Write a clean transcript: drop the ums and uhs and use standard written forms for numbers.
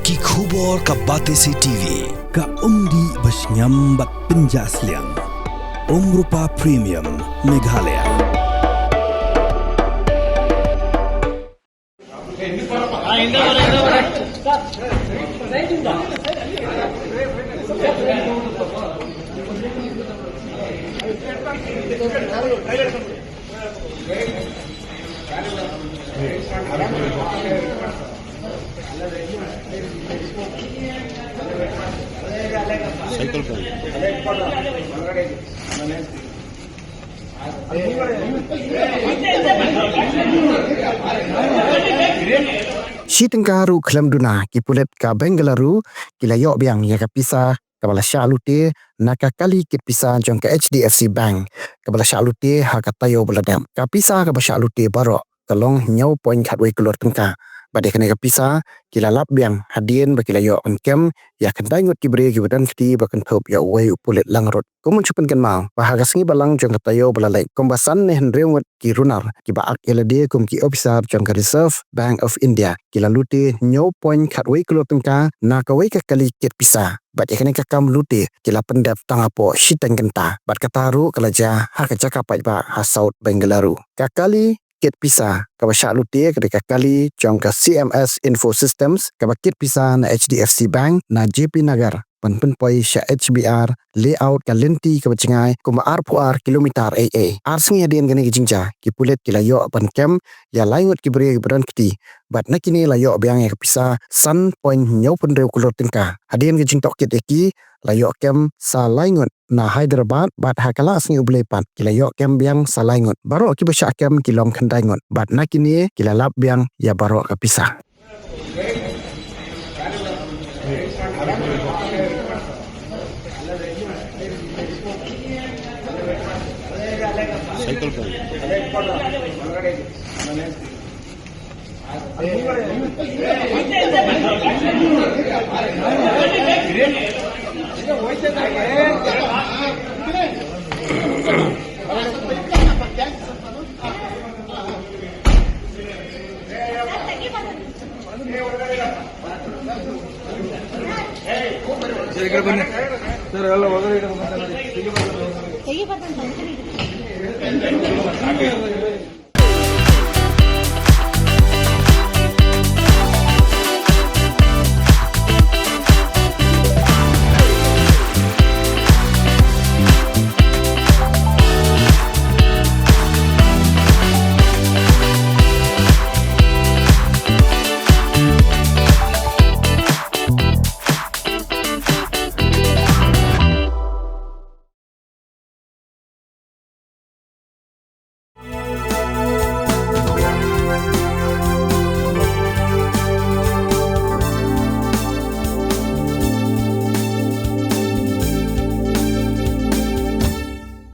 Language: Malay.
Ki khubor ka Batesi TV. Ka undi bas nyambat penjaslian. Rupa Premium Meghalaya. Si tengkaru kelam duna ki pulet ka Bengaluru ki layok biang ya ka pisa kabala shalute naka kali kit pisa jong ka HDFC Bank kabala shalute ha ka tayo beladam ka pisa ka shalute baro kalong nyau point khatway keluar tengka bade kena ka pisa ki lalap biang hadien baki layok kem ya kendai ngot ki bre ki badan kti bakan thop ya way pulet langrot kumun chupen kan mau bahaga sengi balang jong ka tayo belalai kombasan ne hendreungot ki runar ki baak elade kum ki officer jong ka Reserve Bank of India ki lalute nyau point khatway keluar tengka na ka way ka kali kit pisa bat ikane ka kam lute ki la pendap tangapo shitang kenta bat kataru kalaja ha ka cakapai ba ha South Bengaluru ka kali kit pisa kaba shalute ketika kali jong ka CMS Info Systems kaba kit pisa na HDFC Bank na JP Nagar pen poi sha HBR layout ka lenti kaba cengai kuma R4 kilometer AA arsengi adien gani kijingja ki pulet ki layo pan kem ya laingot ki beri beran kiti bat nakini layo biang ya pisa sun point nyau pen reu kulur tengka adien kijing tok kit eki layo kem sa laingot na Hyderabad bat hakala sengi ublepan ki layo kem biang sa laingot baro ki besha kem ki long kendaingot bat nakini ki lalap biang ya baro ka pisa ತೆಗಿ ಬರ್ತಾನೆ